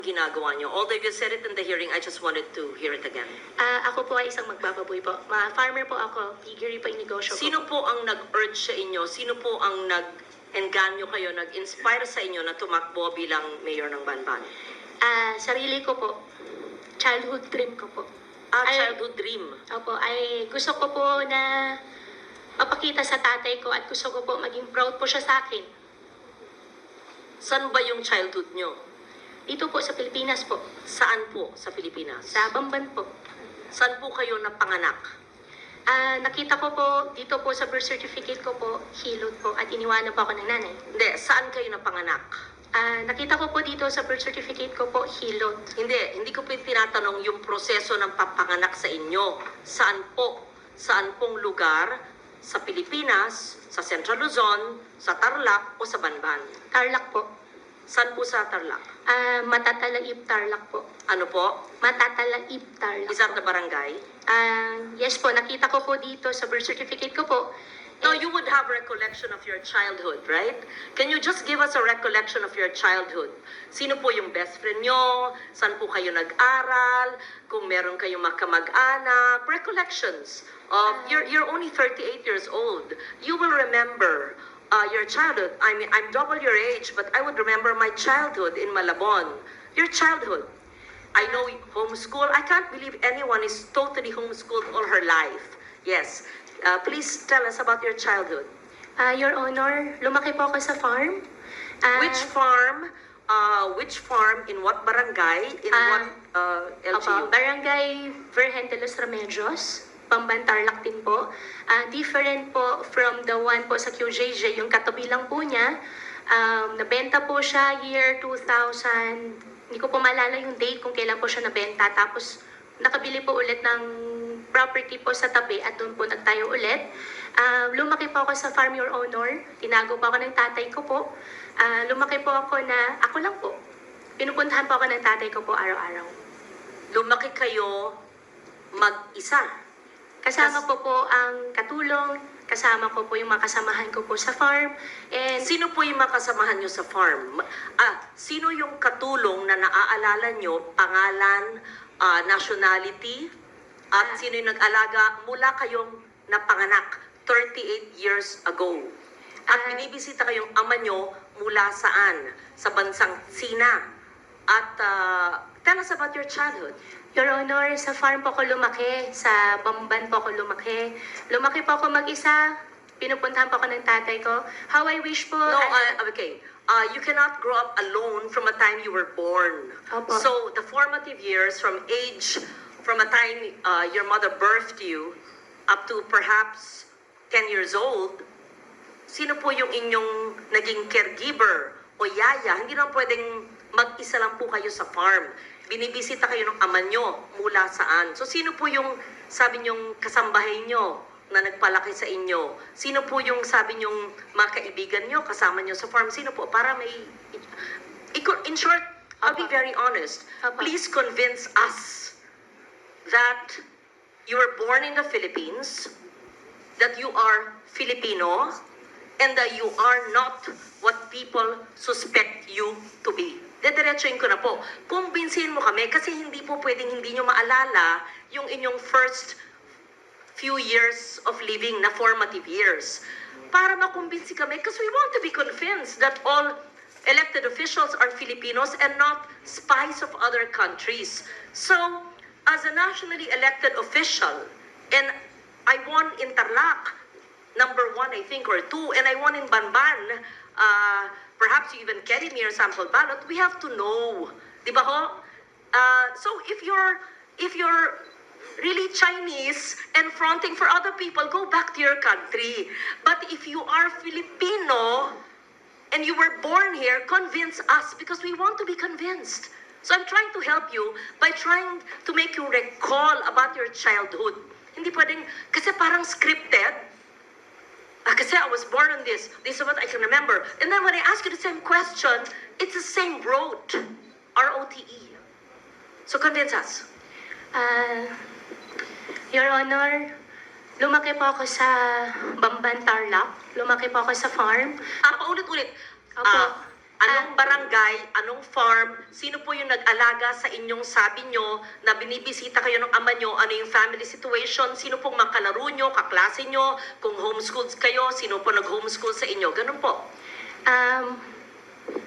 ginagawa nyo? Although you said it in the hearing, I just wanted to hear it again. Ako po ay isang magbababoy po. Farmer po ako. Piggery po yung negosyo ko. Sino po ang nag-urge sa inyo? Sino po ang nag-engganyo kayo, nag-inspire sa inyo na tumakbo bilang mayor ng Banban? Sarili ko po. Childhood dream ko po. Childhood dream. Opo, ay gusto ko po na mapakita sa tatay ko at gusto ko po maging proud po siya sa akin. Saan ba yung childhood nyo? Dito po sa Pilipinas po. Saan po sa Pilipinas? Sa Bamban po. Saan po kayo napanganak? Nakita ko po dito po sa birth certificate ko po, Hilot po, at iniwanan po ako ng nanay. Hindi, saan kayo napanganak? Nakita ko po dito sa birth certificate ko po, Hilot. Hindi ko po tinatanong yung proseso ng papanganak sa inyo. Saan po? Saan pong lugar? Sa Pilipinas, sa Central Luzon, sa Tarlac o sa Banban? Tarlac po. Saan po sa Tarlac? Matatalaib Tarlac po. Ano po? Matatalaib Tarlac. Is that the barangay? Yes po, nakita ko po dito sa birth certificate ko po. No, you would have recollection of your childhood, right? Can you just give us a recollection of your childhood? Sino po yung best friend nyo? Saan po kayo nag-aral? Kung meron kayong makamag-anak? Recollections of, you're only 38 years old. You will remember your childhood. I mean, I'm double your age, but I would remember my childhood in Malabon. Your childhood. I know homeschool. I can't believe anyone is totally homeschooled all her life. Yes. Please tell us about your childhood. Your Honor, lumaki po ako sa farm. Which farm? Which farm? In what barangay? In what LGU? Barangay Virgen de los Remedios, Bamban Tarlac din po. Different po from the one po sa QJJ, yung katabi lang po niya. Nabenta po siya year 2000, hindi ko po maalala yung date kung kailan po siya nabenta. Tapos nakabili po ulit ng property po sa tabi at doon po nagtayo ulit. Lumaki po ako sa farm, Your Honor. Tinago po ako ng tatay ko po. Lumaki po ako na, ako lang po. Pinupuntahan po ako ng tatay ko po araw-araw. Lumaki kayo mag-isa. Kasama ko po ang katulong, kasama ko po yung mga kasamahan ko po sa farm. And Sino po yung makasamahan nyo sa farm? Sino yung katulong na naaalala nyo, pangalan, nationality, at sino yung nag-alaga mula kayong napanganak 38 years ago? At binibisita kayong ama nyo mula saan? Sa bansang Sina. At tell us about your childhood. Your Honor, sa farm po ako lumaki, sa Bamban po ako lumaki. Lumaki po ako mag-isa, pinupuntahan po ako ng tatay ko. How I wish po... No, okay. You cannot grow up alone from a time you were born. Opo. So the formative years from a time your mother birthed you up to perhaps 10 years old, sino po yung inyong naging caregiver o yaya? Hindi naman pwedeng mag-isa lang po kayo sa farm. Binibisita kayo ng ama nyo mula saan? So sino po yung sabi nyong kasambahay nyo na nagpalaki sa inyo? Sino po yung sabi nyong mga kaibigan nyo, kasama nyo sa farm? Sino po? Para may... In short, I'll be very honest. Please convince us that you were born in the Philippines, that you are Filipino, and that you are not what people suspect you to be. Dediretsuin ko na po. Kumbinsihin mo kami kasi hindi po pwedeng hindi nyo maalala yung inyong first few years of living na formative years. Para makumbinsi kami because we want to be convinced that all elected officials are Filipinos and not spies of other countries. So, as a nationally elected official, and I won in Tarlac, number 1 I think, or 2, and I won in Banban, perhaps you even carry me your sample ballot, we have to know, di ba ho? So if you're really Chinese and fronting for other people, go back to your country. But if you are Filipino and you were born here, convince us because we want to be convinced. So I'm trying to help you by trying to make you recall about your childhood. Hindi pwedeng, kasi parang scripted. Kasi I was born on this is what I can remember. And then when I ask you the same question, it's the same rote. R-O-T-E. So convince us. Your Honor, lumaki po ako sa Bamban Tarlac. Lumaki po ako sa farm. Paulit-ulit. Opo. Anong barangay, anong farm, sino po yung nag-alaga sa inyong sabi nyo na binibisita kayo ng ama nyo, ano yung family situation, sino pong mga kalaro nyo, kaklase nyo, kung homeschooled kayo, sino po nag-homeschool sa inyo, ganun po.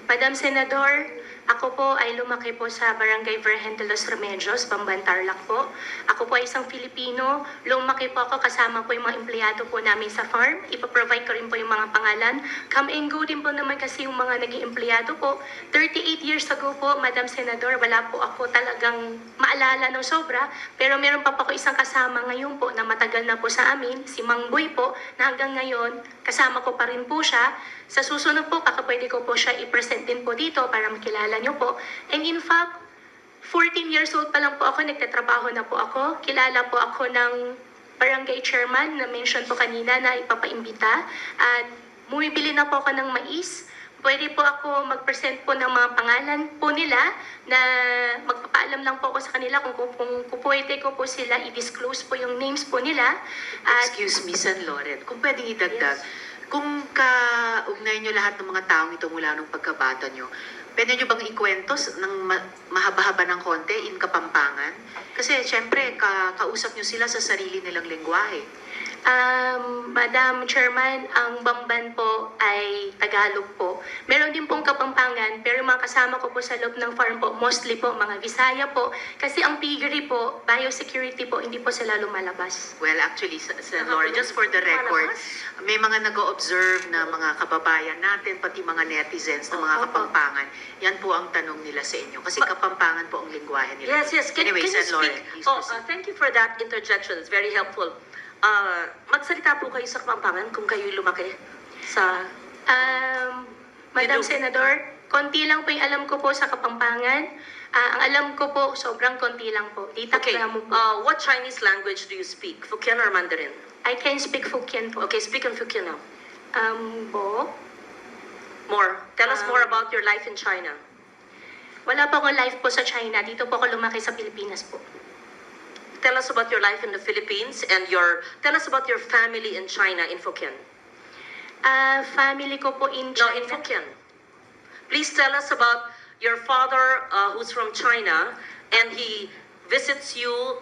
Madam Senador, ako po ay lumaki po sa Barangay Virgen de los Remedios, Bamban, Tarlac po. Ako po ay isang Filipino. Lumaki po ako kasama po yung mga empleyado po namin sa farm. Ipaprovide ko rin po yung mga pangalan. Come and go din po naman kasi yung mga naging empleyado po. 38 years ago po, Madam Senador, wala po ako talagang maalala ng sobra. Pero meron pa po ako isang kasama ngayon po na matagal na po sa amin, si Mang Boy po, na hanggang ngayon kasama ko pa rin po siya. Sa susunod po, pwede ko po siya i-present din po dito para makilala niyo po. And in fact, 14 years old pa lang po ako, nagtatrabaho na po ako. Kilala po ako ng barangay chairman na mention po kanina na ipapaimbita. At bumibili na po ako ng mais. Pwede po ako mag-present po ng mga pangalan po nila na magpapaalam lang po ako sa kanila kung pwede ko po sila i-disclose po yung names po nila. At Excuse me, San Loren, kung pwedeng idagdag, Yes. kung kaugnay nyo lahat ng mga taong ito mula nung pagkabata nyo, pwede nyo bang ikwento ng mahaba-haba ng konti in Kapampangan? Kasi syempre, kausap nyo sila sa sarili nilang lengguwahe. Madam Chairman, ang Bamban po ay Tagalog po. Meron din pong Kapampangan, pero yung mga kasama ko po sa loob ng farm po, mostly po mga Visaya po. Kasi ang piggery po, biosecurity po, hindi po sila lumalabas. Well, actually, San Loren, just for the record, may mga nag-o-observe na mga kababayan natin, pati mga netizens na mga Kapampangan. Yan po ang tanong nila sa inyo. Kasi Kapampangan po ang lengguwahe nila. Yes. Anyway, Can you San Loren, speak? please Oh, proceed. thank you for that interjection. It's very helpful. Magsalita po kayo sa Kapampangan kung kayo lumaki sa... Madam You do. Senador, konti lang po yung alam ko po sa Kapampangan. Ang alam ko po, sobrang konti lang po. Okay, Mo po. what Chinese language do you speak? Hokkien or Mandarin? I can speak Hokkien po. Okay, speak in Hokkien now. Po. More. Tell us more about your life in China. Wala po akong life po sa China. Dito po ako lumaki sa Pilipinas po. Tell us about your life in the Philippines and tell us about your family in China in Hokkien. Family ko po in No, China. in Hokkien. Please tell us about your father who's from China and he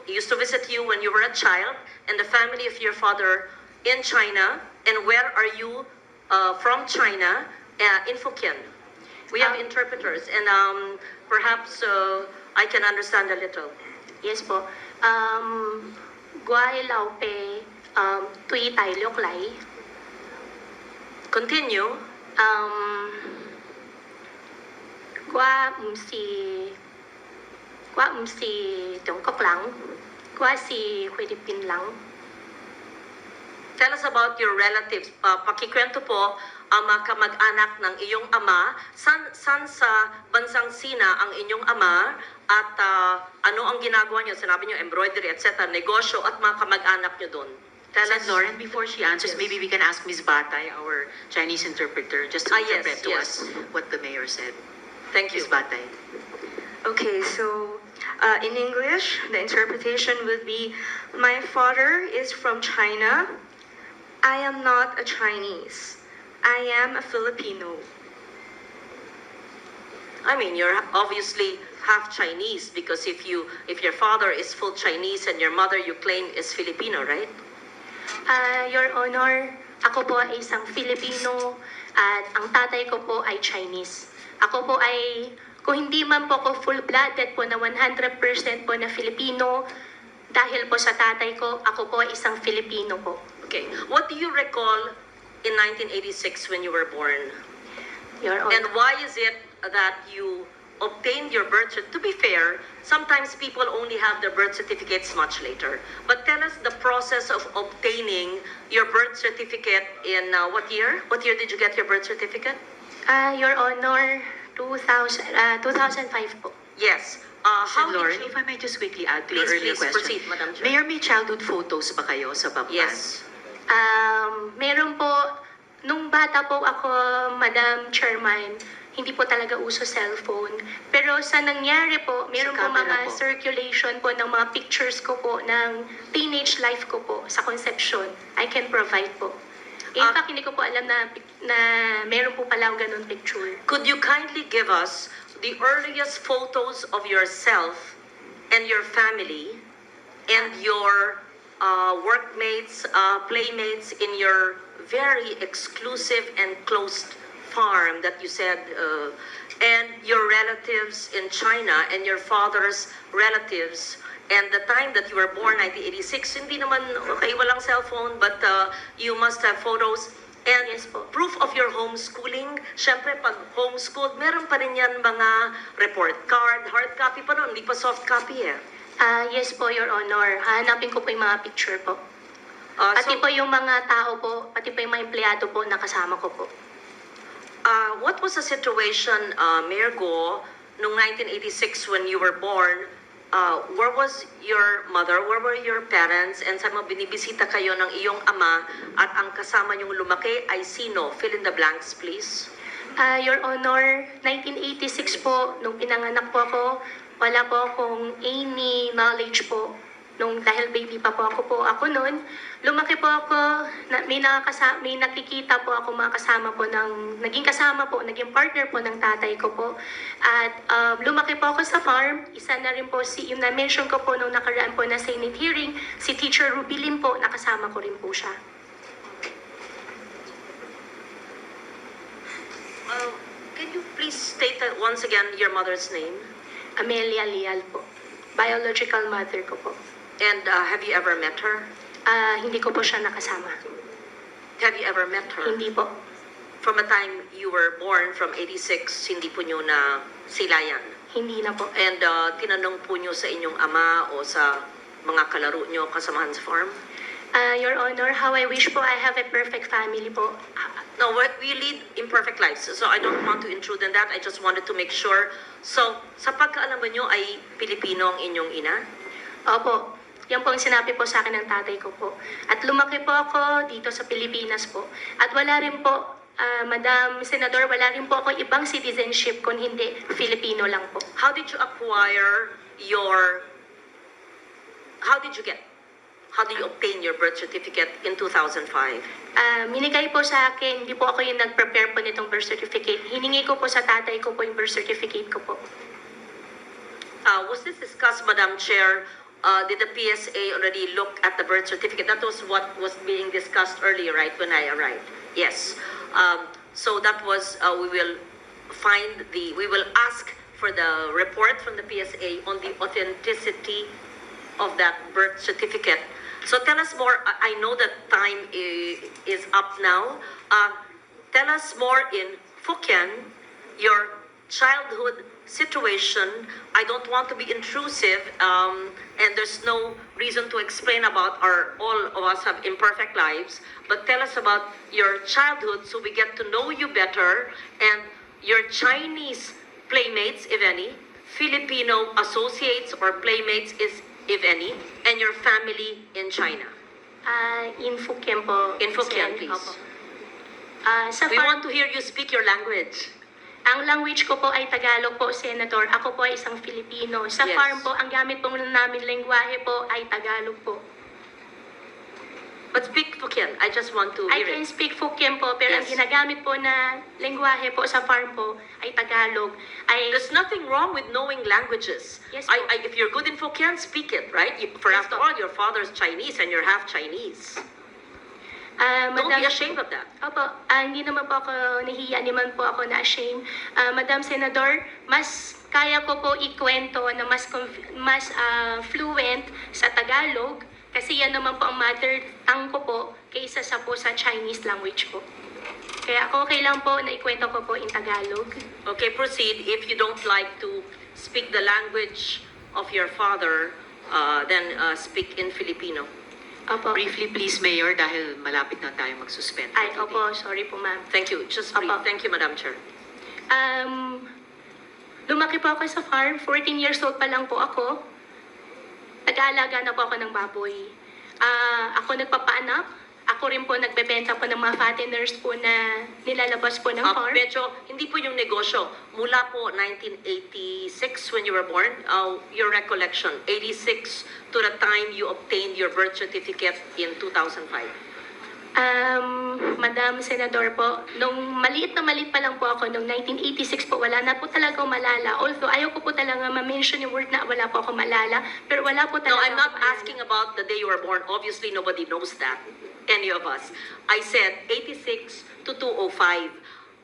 used to visit you when you were a child, and the family of your father in China, and where are you from China in Hokkien. We have interpreters and perhaps I can understand a little. Yes po. Guay lao pe tui tai liok lai. Continue. Qua si Tiongkok lang. Qua si Philippine lang. Tell us about your relatives. Pakikwento po ang mga kamag-anak ng iyong ama. San sa bansang Sina ang inyong ama at ano ang ginagawa niyo? Sinabi niyo embroidery, etc. Negosyo at mga kamag-anak niyo doon. Tell San us. Loren, before she answers, Yes. maybe we can ask Ms. Batay, our Chinese interpreter, just to Yes, interpret to yes. us what the mayor said. Thank you. Ms. Batay. Okay, so in English, the interpretation would be, my father is from China. I am not a Chinese. I am a Filipino. I mean, you're obviously half Chinese because if your father is full Chinese and your mother you claim is Filipino, right? Your Honor, ako po ay isang Filipino at ang tatay ko po ay Chinese. Ako po ay, kung hindi man po ako full-blooded po na 100% po na Filipino, dahil po sa tatay ko, ako po ay isang Filipino po. Okay. What do you recall in 1986 when you were born? Your Honor. And why is it that you obtained your birth certificate? To be fair, sometimes people only have their birth certificates much later. But tell us the process of obtaining your birth certificate in what year? What year did you get your birth certificate? Your Honor, 2005 po. Yes. How San Loren, did if you... I may just quickly add to your Please, earlier please question. proceed, Madam Chair. Mayor, may childhood photos ba kayo sa Bamban? Yes. Meron po, nung bata po ako, Madam Chairman, hindi po talaga uso cellphone. Pero sa nangyari po, meron po camera mga po. circulation po ng mga pictures ko po ng teenage life ko po sa conception. I can provide po. In fact, hindi ko po alam na meron po pala ganun picture. Could you kindly give us the earliest photos of yourself and your family and your workmates, playmates in your very exclusive and closed farm that you said, and your relatives in China and your father's relatives, and the time that you were born, 1986, hindi naman, okay, walang cellphone, but you must have photos. And Yes po. proof of your homeschooling, syempre pag homeschooled, meron pa rin yan mga report card, hard copy pa nun, hindi pa soft copy eh. Yes po, Your Honor. Hanapin ko po yung mga picture po. Pati So, po yung mga tao po, pati po yung mga empleyado po na kasama ko po. what was the situation, Mayor Go, noong 1986 when you were born? Where was your mother? Where were your parents? And saan mo binibisita kayo ng iyong ama at ang kasama niyong lumaki ay sino? Fill in the blanks, please. Your Honor, 1986 po, nung pinanganak po ako, wala po akong any knowledge po. Dahil baby pa po ako noon, lumaki po ako, may nakikita po ako mga kasama po naging kasama po, naging partner po ng tatay ko po. At lumaki po ako sa farm, isa na rin po yung na-mention ko po nung nakaraan po na Senate hearing, si Teacher Rubilin po, nakasama ko rin po siya. Can you please state that once again your mother's name? Amelia Leal po, biological mother ko po. And have you ever met her? Hindi ko po siya nakasama. Have you ever met her? Hindi po. From the time you were born, from 86, hindi po nyo na silayan. Hindi na po. And tinanong po nyo sa inyong ama o sa mga kalaro nyo kasamahan sa farm? Your Honor, how I wish po I have a perfect family po. No, we lead imperfect lives. So I don't want to intrude on that. I just wanted to make sure. So, sa pagkaalam ba nyo ay Pilipino ang inyong ina? Opo, yan po ang sinabi po sa akin ng tatay ko po. At lumaki po ako dito sa Pilipinas po. At wala rin po, Madam Senador, wala rin po ako ibang citizenship kung hindi Filipino lang po. How did you acquire how did you obtain your birth certificate in 2005? Minigay po sa akin, hindi po ako yung nag-prepare po nitong birth certificate. Hiningi ko po sa tatay ko po yung birth certificate ko po. Was this discussed, Madam Chair? Did the PSA already look at the birth certificate? That was what was being discussed earlier, right, when I arrived? Yes. So that was, we will ask for the report from the PSA on the authenticity of that birth certificate. So tell us more. I know that time is up now. Tell us more in Fukien, your childhood situation. I don't want to be intrusive, and there's no reason to explain about all of us have imperfect lives, but tell us about your childhood so we get to know you better, and your Chinese playmates, if any, Filipino associates or playmates, if any, and your family in China. In Fukien po. In Fukien, Sen. please. Opo. Sa We farm, want to hear you speak your language. ang language ko po ay Tagalog po, Senator. Ako po ay isang Filipino. Sa Yes. farm po, ang gamit po namin lengguwahe po ay Tagalog po. But speak Fukien. I just want to I hear can it. speak Fukien po, pero ang Yes. ginagamit po na lengguwahe po sa farm po ay Tagalog. There's nothing wrong with knowing languages. Yes, po. If you're good in Fukien, speak it, right? For Yes, after po. all, your father's Chinese and you're half Chinese. Don't Madam, be ashamed of that. Opo, hindi naman po ako nahiya, hindi man po ako na-shame. Madam Senador, mas kaya ko po ikwento na mas fluent sa Tagalog kasi yan naman po ang mother tongue ko po kaysa sa Chinese language po. Kaya okay lang po na ikwento ko po in Tagalog. Okay, proceed. If you don't like to speak the language of your father, then speak in Filipino. Opo. Briefly please, Mayor, dahil malapit na tayo mag-suspend. Ay, opo, sorry po ma'am. Thank you. Just brief. Apo. Thank you, Madam Chair. Lumaki po ako sa farm. 14 years old pa lang po ako. Nag-aalaga na po ako ng baboy. Ako nagpapaanak. Ako rin po nagbebenta po ng mga fatteners po na nilalabas po ng farm. Medyo, hindi po yung negosyo. Mula po 1986 when you were born, your recollection, 86 to the time you obtained your birth certificate in 2005. Madam Senador po, nung maliit pa lang po ako, nung 1986 po, wala na po talaga ako malala. Although, ayaw ko po talaga ma-mention yung word na wala po ako malala, pero wala po No, talaga I'm not ako malala. asking about the day you were born. Obviously, nobody knows that. Any of us. I said 86 to 205.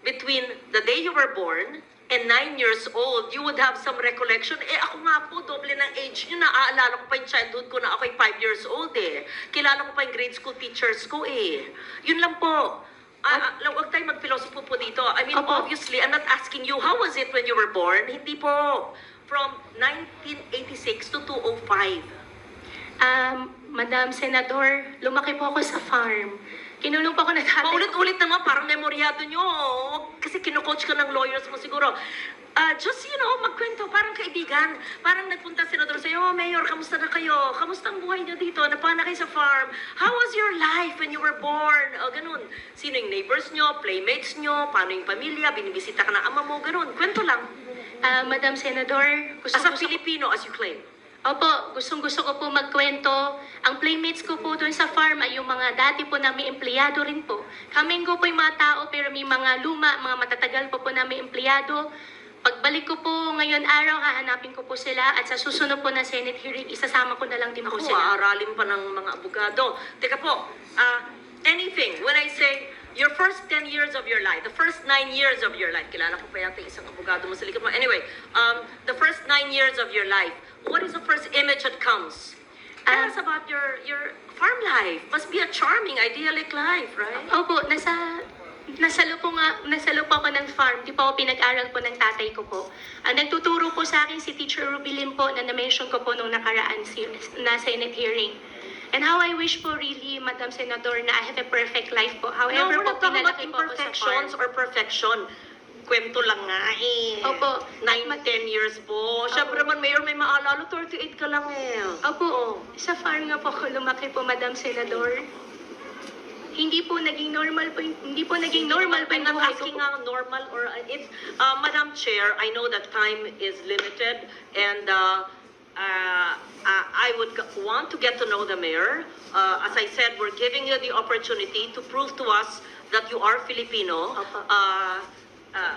Between the day you were born and 9 years old, you would have some recollection. Eh, ako nga po, doble ng age nyo. Naaalala ko pa yung childhood ko na ako'y 5 years old eh. Kilala ko pa yung grade school teachers ko eh. Yun lang po. Huwag tayo mag-philosophy po dito. I mean, Opo. obviously, I'm not asking you, how was it when you were born? Hindi po. From 1986 to 205. Madam Senador, lumaki po ako sa farm. Kinulong po ako ng tatay ko. Paulit-ulit naman, parang memoryado nyo. Kasi kino-coach ka ng lawyers mo siguro. Just, magkwento, parang kaibigan. Parang nagpunta senador sa'yo, oh, Mayor, kamusta na kayo? Kamusta ang buhay niyo dito? Napana kayo sa farm? How was your life when you were born? O, ganun. Sino yung neighbors nyo, playmates nyo, paano yung pamilya, binibisita ka ng ama mo, ganun. Kwento lang. Madam Senador, As a Filipino, as you claim. Opo, gustong-gusto ko po magkwento. Ang playmates ko po doon sa farm ay yung mga dati po namin empleyado rin po. Kaming ko po yung mga tao pero may mga luma, mga matatagal po namin empleyado. Pagbalik ko po ngayon araw, hahanapin ko po sila at sa susunod po na Senate hearing, isasama ko na lang din po Ako, sila. aaralin pa ng mga abogado. Teka po, anything, when I say your first 10 years of your life, the first 9 years of your life, kilala ko pa yata yung isang abogado mo sa likod mo. Anyway, the first 9 years of your life, what is the first image that comes? Tell us about your farm life. Must be a charming, idyllic life, right? Opo, nasalo po ako ng farm. Di po ako pinag-aral po ng tatay ko po. Ang nagtuturo po sa akin si Teacher Rubilin po na na-mention ko po nung nakaraan na Senate hearing. And how I wish po really, Madam Senador, na I have a perfect life po. No, However we're po, not talking about pinalaki po ako sa farm. imperfections or perfection. Kwento lang nga eh. Opo. 9-10 years po. Siyempre man, Mayor, may maalala, 38 ka lang eh. Opo, sa farm nga po ako lumaki po, Madam Senador. Hindi po naging normal po, hindi po naging normal po I'm yung not buhay ko asking po. normal or it's Madam Chair, I know that time is limited and I would want to get to know the mayor. As I said, we're giving you the opportunity to prove to us that you are Filipino. Opo.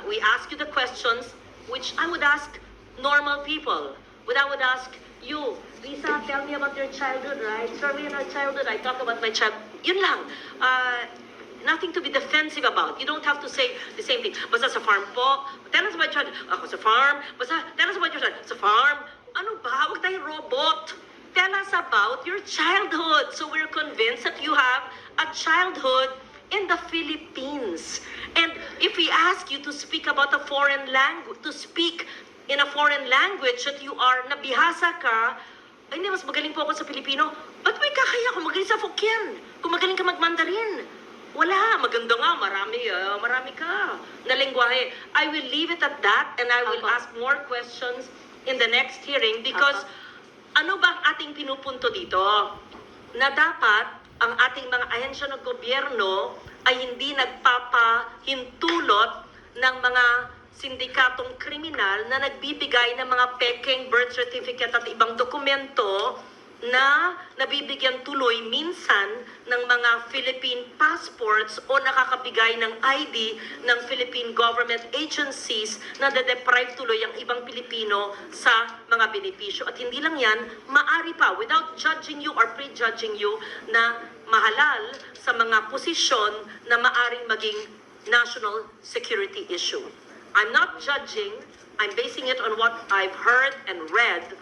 We ask you the questions which I would ask normal people. I would ask you, Lisa, tell me about your childhood, right? Sorry, in our childhood, I talk about my child. Yun lang. Nothing to be defensive about. You don't have to say the same thing. Basta sa farm po. Tell us about your child. Ako sa farm. Basta, tell us about your child. Sa farm. Ano ba? Huwag tayong robot. Tell us about your childhood. So we're convinced that you have a childhood in the Philippines. And if we ask you to speak about a foreign language, to speak in a foreign language that you are nabihasa ka, ay hindi, mas magaling po ako sa Filipino. Ba't may kakaya kung magaling sa Hokkien? Kung magaling ka mag-Mandarin? Wala, maganda nga, marami ka na lengguwahe. I will leave it at that and I will Apo. ask more questions in the next hearing because ano ba ang ating pinupunto dito? Na dapat ang ating mga ahensya ng gobyerno ay hindi nagpapahintulot ng mga sindikatong kriminal na nagbibigay ng mga peking birth certificate at ibang dokumento na nabibigyan tuloy minsan ng mga Philippine passports o nakakabigay ng ID ng Philippine government agencies na de-deprive tuloy ang ibang Pilipino sa mga benepisyo. At hindi lang yan, maari pa, without judging you or prejudging you, na mahalal sa mga posisyon na maaring maging national security issue. I'm not judging, I'm basing it on what I've heard and read